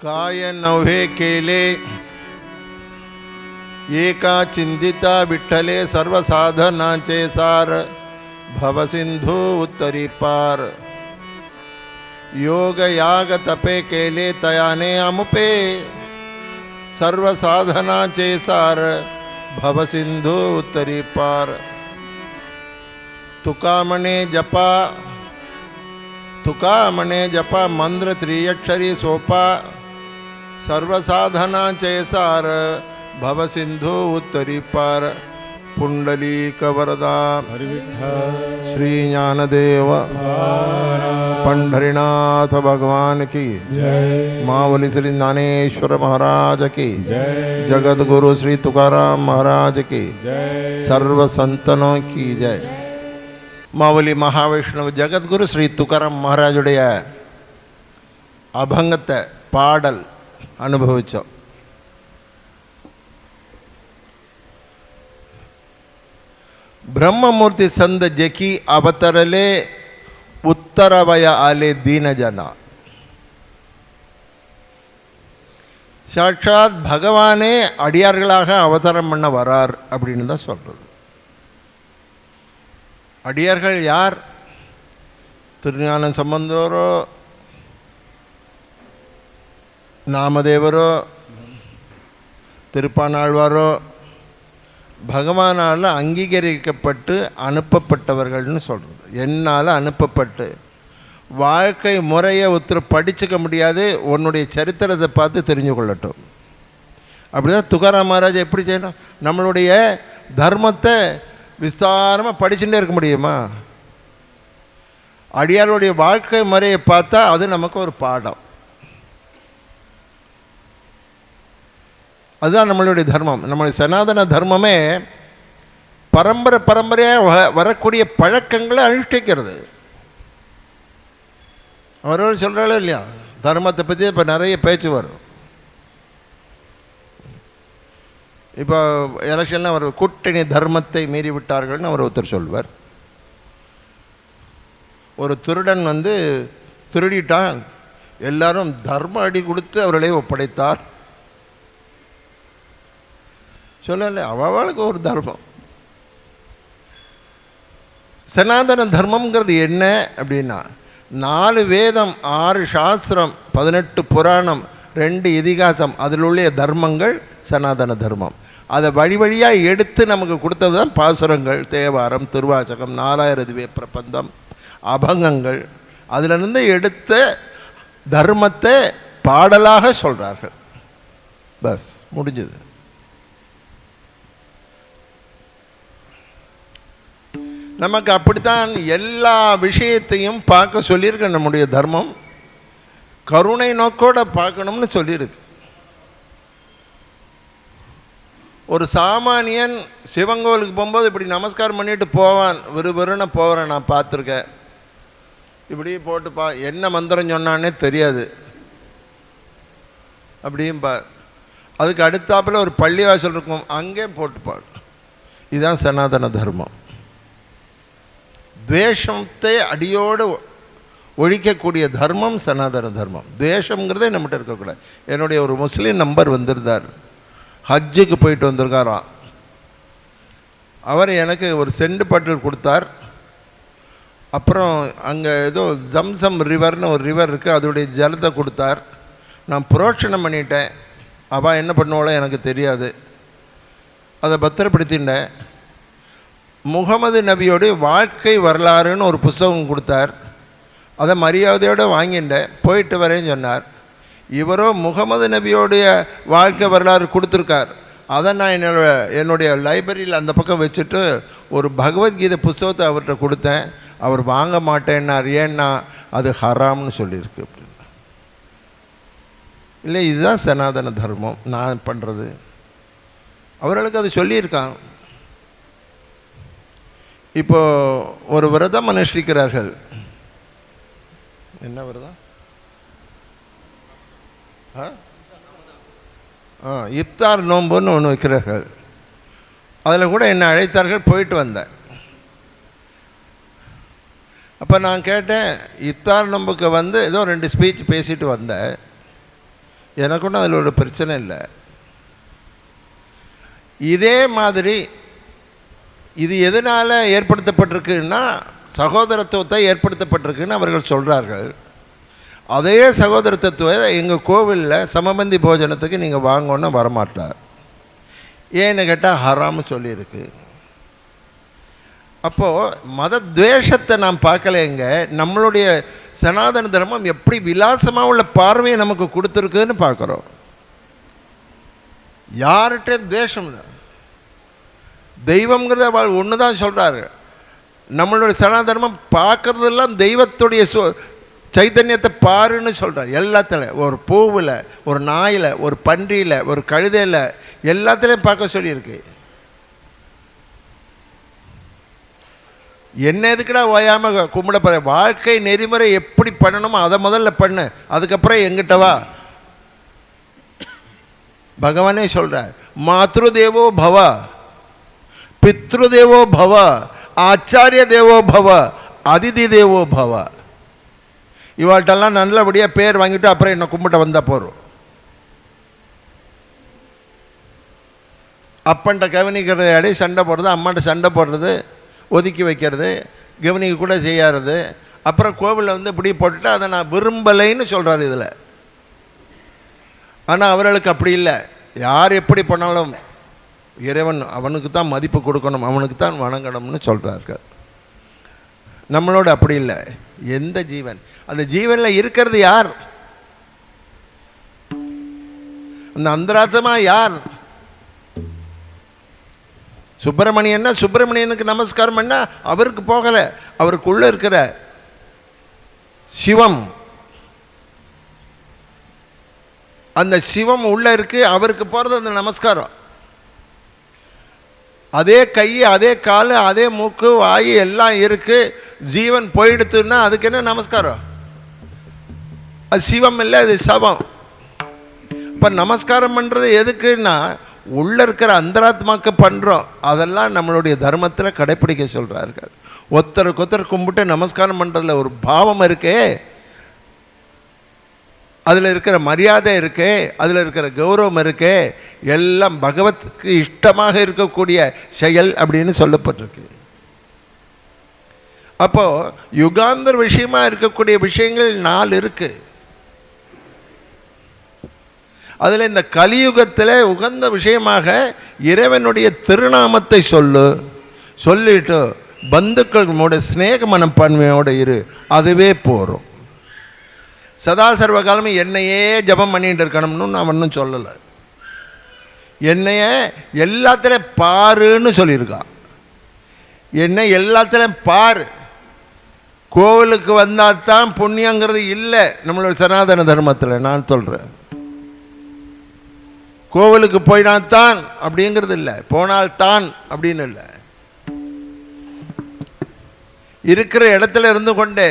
काय नव्हे केले एका चिंतिता विठ्ठले सर्व साधनाचे सार भवसिंधू उत्तरी पार योग याग तपे केले तयाने अमुपे सर्व साधनाचे सार भवसिंधू उत्तरी पार तुका म्हणे जपा मंत्र त्रियक्षरी सोपा सर्व साधनाचे सार भवसिंधू उत्तरी पार पुंडलीक वरदा श्री ज्ञानदेव पंढरीनाथ भगवान की मावली श्री ज्ञानेश्वर महाराज की जगद्गुरु श्री तुकाराम महाराज की सर्व संतनों की जय. மாவலி மகாவிஷ்ணு ஜகத்குரு ஸ்ரீ துக்காராம் மகாராஜுடைய அபங்கத்தை பாடல் அனுபவித்தோம். ब्रह्ममूर्ती संत जेकी अवतरले उत्तरवय आले दीन जना. சாட்சாத் பகவானே அடியார்களாக அவதாரம் பண்ண வரார் அப்படின்னு தான் சொல்றது. அடியார்கள் யார்? திருஞான சம்பந்தரோ, நாமதேவரோ, திருப்பானாழ்வாரோ பகவானால் அங்கீகரிக்கப்பட்டு அனுப்பப்பட்டவர்கள்னு சொல்கிறது. என்னால் அனுப்பப்பட்டு வாழ்க்கை முறையை ஒருத்தர் படிச்சுக்க முடியாது, உன்னுடைய சரித்திரத்தை பார்த்து தெரிஞ்சு கொள்ளட்டும். அப்படி தான் துக்காராம் மகாராஜ் எப்படி செய்யணும்? நம்மளுடைய தர்மத்தை விஸ்தாரமாக படிச்சுட்டே இருக்க முடியுமா? அடியாருடைய வாழ்க்கை முறையை பார்த்தா அது நமக்கு ஒரு பாடம். அதுதான் நம்மளுடைய தர்மம். நம்மளுடைய சனாதன தர்மமே பரம்பரையாக வரக்கூடிய பழக்கங்களை அனுஷ்டிக்கிறது. அவரோடு சொல்கிறாலும் இல்லையா, தர்மத்தை பற்றி இப்போ நிறைய பேச்சு வரும். இப்போ எலெக்ஷனில் அவர் கூட்டணி தர்மத்தை மீறி விட்டார்கள்னு அவர் ஒருத்தர் சொல்வார். ஒரு திருடன் திருடிட்டான், எல்லாரும் தர்ம அடி கொடுத்து அவர்களை ஒப்படைத்தார். சொல்லலை, அவளுக்கு ஒரு தர்மம். சனாதன தர்மம்ங்கிறது என்ன அப்படின்னா, 4 வேதம், 6 சாஸ்திரம், 18 புராணம், 2 இதிகாசம், அதில் உள்ள தர்மங்கள் சனாதன தர்மம். அதை வழி வழியாக எடுத்து நமக்கு கொடுத்தது தான் பாசுரங்கள், தேவாரம், திருவாசகம், 4000 திவ்ய பிரபந்தம், அபங்கங்கள். அதிலிருந்து எடுத்த தர்மத்தை பாடலாக சொல்கிறார்கள். பஸ் முடிஞ்சது. நமக்கு அப்படித்தான் எல்லா விஷயத்தையும் பார்க்க சொல்லியிருக்கு. நம்முடைய தர்மம் கருணை நோக்கோட பார்க்கணும்னு சொல்லியிருக்கு. ஒரு சாமானியன் சிவங்கோலுக்கு போகும்போது இப்படி நமஸ்காரம் பண்ணிட்டு போவான், விறுவிறுன்னு போகிறேன், நான் பார்த்துருக்கேன். இப்படி போட்டுப்பா, என்ன மந்திரம் சொன்னான்னே தெரியாது. அப்படியும் பா, அதுக்கு அடுத்தாப்பில் ஒரு பள்ளிவாசல் இருக்கும், அங்கே போட்டுப்பாள். இதுதான் சனாதன தர்மம். துவேஷத்தை அடியோடு ஒழிக்கக்கூடிய தர்மம் சனாதன தர்மம். துவேஷங்கிறதே நம்மகிட்ட இருக்கக்கூடாது. என்னுடைய ஒரு முஸ்லீம் நம்பர் வந்திருந்தார், ஹஜ்ஜுக்கு போயிட்டு வந்திருக்காராம். அவர் எனக்கு ஒரு செண்டு பாட்டில் கொடுத்தார். அப்புறம் அங்கே ஏதோ ஜம்சம் ரிவர்னு ஒரு ரிவர் இருக்குது, அதோடைய ஜலத்தை கொடுத்தார். நான் புரோட்சணம் பண்ணிட்டேன். அவள் என்ன பண்ணுவாளோ எனக்கு தெரியாது, அதை பத்திரப்படுத்திட்டேன். முகமது நபியோடைய வாழ்க்கை வரலாறுன்னு ஒரு புஸ்தகம் கொடுத்தார், அதை மரியாதையோடு வாங்கிட்டேன். போயிட்டு வரேன்னு சொன்னார். இவரோ முகமது நபியோடைய வாழ்க்கை வரலாறு கொடுத்துருக்கார், அதை நான் என்னுடைய லைப்ரரியில் அந்த பக்கம் வச்சுட்டு ஒரு பகவத்கீதை புஸ்தகத்தை அவர்கிட்ட கொடுத்தேன். அவர் வாங்க மாட்டேன்னார். ஏன்னா அது ஹராம்னு சொல்லியிருக்கு அப்படின்னு. இல்லை, இதுதான் சனாதன தர்மம் நான் பண்ணுறது. அவர்களுக்கு அது சொல்லியிருக்கான். இப்போ ஒரு விரதம் அனுஷ்டிக்கிறார்கள். என்ன விரதம்? இப்தார் நோன்புன்னு ஒன்று வைக்கிறார்கள். அதில் கூட என்னை அழைத்தார்கள், போயிட்டு வந்தேன். அப்போ நான் கேட்டேன், இப்தார் நோன்புக்கு வந்து ஏதோ 2 ஸ்பீச் பேசிட்டு வந்தேன். எனக்கு ஒன்றும் அதில் ஒரு பிரச்சனை இல்லை. இதே மாதிரி இது எதனால் ஏற்படுத்தப்பட்டிருக்குன்னா சகோதரத்துவத்தை ஏற்படுத்தப்பட்டிருக்குன்னு அவர்கள் சொல்கிறார்கள். அதே சகோதரத்துவத்தை எங்கள் கோவிலில் சமபந்தி போஜனத்துக்கு நீங்கள் வாங்கன்னு வரமாட்டார். ஏன்னு கேட்டால் ஹராம்னு சொல்லியிருக்கு. அப்போது மத துவேஷத்தை நாம் பார்க்கலைங்க. நம்மளுடைய சனாதன தர்மம் எப்படி விலாசமாக உள்ள பார்வையை நமக்கு கொடுத்துருக்குன்னு பார்க்குறோம். யார்கிட்ட துவேஷம் இல்லை. தெய்வங்கிறத அவள் ஒன்று தான் சொல்கிறாரு. நம்மளுடைய சனாதர்மம் பார்க்குறதெல்லாம் தெய்வத்துடைய சைத்தன்யத்தை பாருன்னு சொல்கிறார். எல்லாத்துல, ஒரு பூவில், ஒரு நாயில், ஒரு பன்றியில், ஒரு கழுதையில், எல்லாத்துலேயும் பார்க்க சொல்லியிருக்கு. என்ன எதுக்குடா ஓயாமல் கும்பிட போகிற? வாழ்க்கை நெறிமுறை எப்படி பண்ணணுமோ அதை முதல்ல பண்ணு, அதுக்கப்புறம் எங்கிட்ட வா. பகவானே சொல்கிறார், மாத்ரு தேவோ பவ, பித்ரு தேவோ பவ, ஆச்சாரிய தேவோ பவ, அதிதி தேவோ பவ. இவாள்கிட்டெல்லாம் நல்லபடியாக பேர் வாங்கிட்டு அப்புறம் என்ன கும்பிட்ட வந்தால் போகிறோம். அப்பன்ட்ட கவனிக்கிறது அடி சண்டை போடுறது, அம்மாட்ட சண்டை போடுறது, ஒதுக்கி வைக்கிறது, கவனிக்க கூட செய்யாதது. அப்புறம் கோவிலில் வந்து இப்படி போட்டுட்டு அதை நான் விரும்பலைன்னு சொல்கிறாரு இதில். ஆனால் அவர்களுக்கு அப்படி இல்லை. யார் எப்படி பண்ணாலும் இறைவன் அவனுக்கு தான் மதிப்பு கொடுக்கணும், அவனுக்கு தான் வணங்கணும்னு சொல்கிறார்கள். நம்மளோட அப்படி இல்லை. எந்த ஜீவன், அந்த ஜீவனில் இருக்கிறது யார்? அந்த அந்தராத்மா யார்? சுப்பிரமணியன்னா சுப்பிரமணியனுக்கு நமஸ்காரம் பண்ணா அவருக்கு போகலை, அவருக்குள்ள இருக்கிற சிவம், அந்த சிவம் உள்ள இருக்கு, அவருக்கு போகிறது அந்த நமஸ்காரம். அதே கை, அதே கால், அதே மூக்கு, வாயு எல்லாம் இருக்கு. ஜீவன் போயிடுத்துன்னா அதுக்கு என்ன நமஸ்காரம்? அது சிவம் இல்லை, அது சவம். இப்போ நமஸ்காரம் பண்ணுறது எதுக்குன்னா உள்ள இருக்கிற அந்தராத்மாக்கு பண்ணுறோம். அதெல்லாம் நம்மளுடைய தர்மத்தில் கடைப்பிடிக்க சொல்கிறார்கள். ஒருத்தருக்கு ஒருத்தர் கும்பிட்டு நமஸ்காரம் பண்ணுறதுல ஒரு பாவம் இருக்கே, அதில் இருக்கிற மரியாதை இருக்கே, அதில் இருக்கிற கௌரவம் இருக்கே, எல்லாம் பகவத்துக்கு இஷ்டமாக இருக்கக்கூடிய செயல் அப்படின்னு சொல்லப்பட்டிருக்கு. அப்போ யுகாந்தர் விஷயமா இருக்கக்கூடிய விஷயங்கள் 4 இருக்கு. அதில் இந்த கலியுகத்தில் உகந்த விஷயமாக இறைவனுடைய திருநாமத்தை சொல்லிட்டு பந்துக்களோட ஸ்நேக மனப்பான்மையோடு இரு, அதுவே போகிறோம். சதா சர்வ காலமும் என்னையே ஜபம் பண்ணிட்டு இருக்கணும்னு நான் ஒன்றும் சொல்லலை. என்னைய எல்லாத்திலையும் பாருன்னு சொல்லியிருக்கான். என்னை எல்லாத்திலையும் பாரு. கோவிலுக்கு வந்தால் தான் புண்ணியங்கிறது இல்லை நம்மளோட சனாதன தர்மத்தில். நான் சொல்கிறேன், கோவிலுக்கு போயினால்தான் அப்படிங்கிறது இல்லை, போனால்தான் அப்படின்னு இல்லை. இருக்கிற இடத்துல இருந்து கொண்டே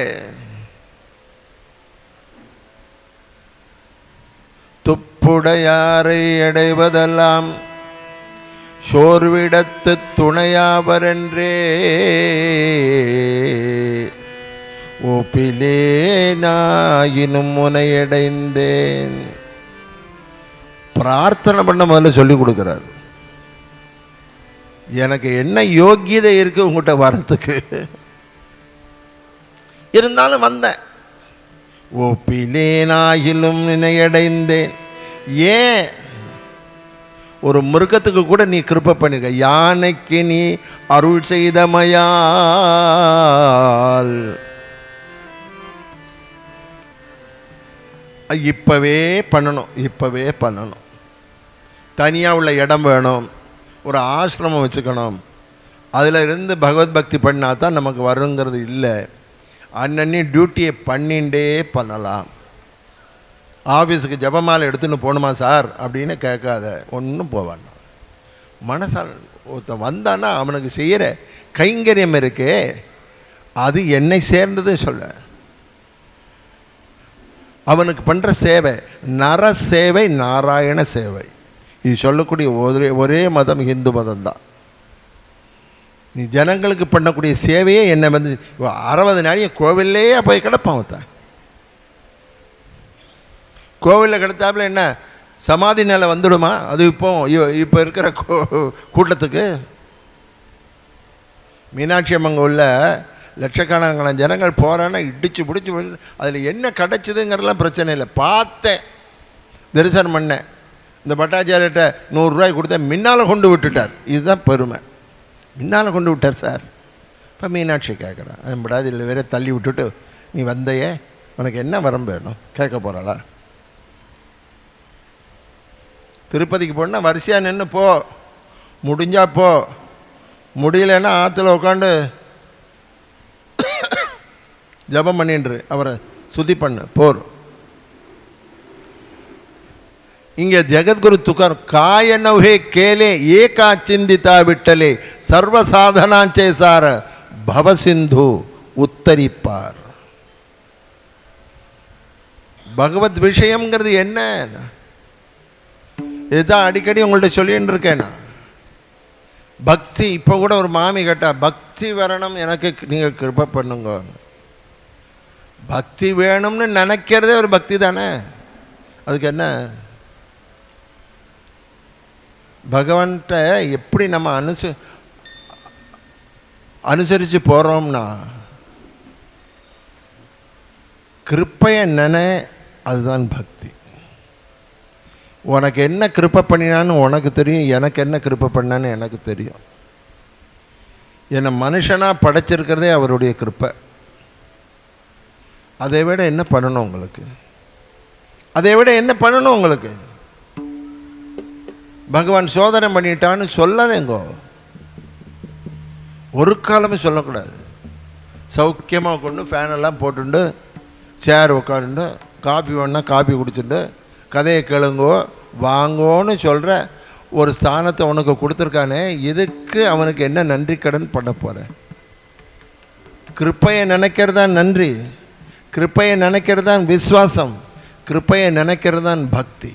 துப்புடையாரை அடைவதெல்லாம் சோர்விடத்து துணையாவரென்றே ஒப்பிலேனாயினும் முனையடைந்தேன். பிரார்த்தனை பண்ண முதல்ல சொல்லி கொடுக்குறாரு. எனக்கு என்ன யோக்கியதை இருக்கு உங்கள்கிட்ட வர்றதுக்கு? இருந்தாலும் வந்தேன். ஒப்பிலேனாயிலும் நினையடைந்தேன். ஏன் ஒரு மிருகத்துக்கு கூட நீ கிருபை பண்ணிருக்க, யானைக்கு நீ அருள் செய்தமையால் இப்பவே பண்ணணும், இப்பவே பண்ணணும். தனியாக உள்ள இடம் வேணும், ஒரு ஆசிரமம் வச்சுக்கணும், அதில் இருந்து பகவத் பக்தி பண்ணால் தான் நமக்கு வருங்கிறது இல்லை. அன்னன்னி டியூட்டியை பண்ணிகிட்டே பண்ணலாம். ஆஃபீஸுக்கு ஜபமாலை எடுத்துன்னு போகணுமா சார் அப்படின்னு கேட்காத, ஒன்றும் போவான். மனசால் ஒருத்தன் வந்தான்னா அவனுக்கு செய்கிற கைங்கரியம் இருக்கே, அது என்னை சேர்ந்தது சொல்ல. அவனுக்கு பண்ணுற சேவை நர சேவை, நாராயண சேவை. இது சொல்லக்கூடிய ஒரே மதம் இந்து மதம் தான். நீ ஜனங்களுக்கு பண்ணக்கூடிய சேவையே என்ன வந்து 60 நாளைய கோவில்லையே போய் கிடப்பான். தான் கோவிலில் கிடத்தாப்புல என்ன சமாதி நிலை வந்துடுமா? அது இப்போ இருக்கிற கூட்டத்துக்கு மீனாட்சி அம்மன் உள்ள லட்சக்கணக்கான ஜனங்கள் போகிறான்னா இடிச்சு பிடிச்சி, அதில் என்ன கிடச்சிதுங்கிறதுலாம் பிரச்சனை இல்லை. பார்த்தேன், தரிசனம் பண்ணேன். இந்த பட்டாச்சாரிட்ட 100 ரூபாய் கொடுத்தேன், முன்னால் கொண்டு விட்டுட்டார். இதுதான் பெருமை, முன்னால் கொண்டு விட்டார் சார். இப்போ மீனாட்சி கேட்குறான், அது படாது இல்லை வேற தள்ளி விட்டுட்டு நீ வந்தையே, உனக்கு என்ன வரம்பு வேணும் கேட்க போகிறாளா? திருப்பதிக்கு போனால் வரிசையாக நின்று போ, முடிஞ்சா போ, முடியலன்னா ஆற்றுல உட்காந்து ஜபம் பண்ணின்று அவரை சுத்தி பண்ணு போர். இங்கே ஜெகத்குரு துக்கார் காயனவே கேலே ஏகா சிந்திதா விட்டலே சர்வசாதனாஞ்சே சார பவசிந்து உத்தரிப்பார். பகவத் விஷயம்ங்கிறது என்ன? இதுதான் அடிக்கடி உங்கள்கிட்ட சொல்லின்னு இருக்கேன். பக்தி. இப்போ கூட ஒரு மாமி கேட்டா, பக்தி வரணும் எனக்கு, நீங்கள் கிருபை பண்ணுங்க. பக்தி வேணும்னு நினைக்கிறதே ஒரு பக்தி தானே. அதுக்கு என்ன? பகவான்கிட்ட எப்படி நம்ம அனுசரித்து போகிறோம்னா, கிருப்பையை நினை, அதுதான் பக்தி. உனக்கு என்ன கிருப்பை பண்ணினான்னு உனக்கு தெரியும், எனக்கு என்ன கிருப்பை பண்ணான்னு எனக்கு தெரியும். என்னை மனுஷனாக படைச்சிருக்கிறதே அவருடைய கிருப்பை. அதை விட என்ன பண்ணணும் உங்களுக்கு? அதை விட என்ன பண்ணணும் உங்களுக்கு? பகவான் சோதனை பண்ணிட்டான்னு சொல்லாதேங்கோ, ஒரு காலமும் சொல்லக்கூடாது. சௌக்கியமாக கொண்டு ஃபேனெல்லாம் போட்டுண்டு சேர் உட்காந்துட்டு காஃபி வேணுன்னா காஃபி குடிச்சுட்டு கதையை கேளுங்கோ வாங்கோன்னு சொல்கிற ஒரு ஸ்தானத்தை உனக்கு கொடுத்துருக்கானே, இதுக்கு அவனுக்கு என்ன நன்றி கடன் பண்ண போகிறேன்? கிருப்பையை நினைக்கிறதான் நன்றி, கிருப்பையை நினைக்கிறதான் விஸ்வாசம், கிருப்பையை நினைக்கிறதான் பக்தி.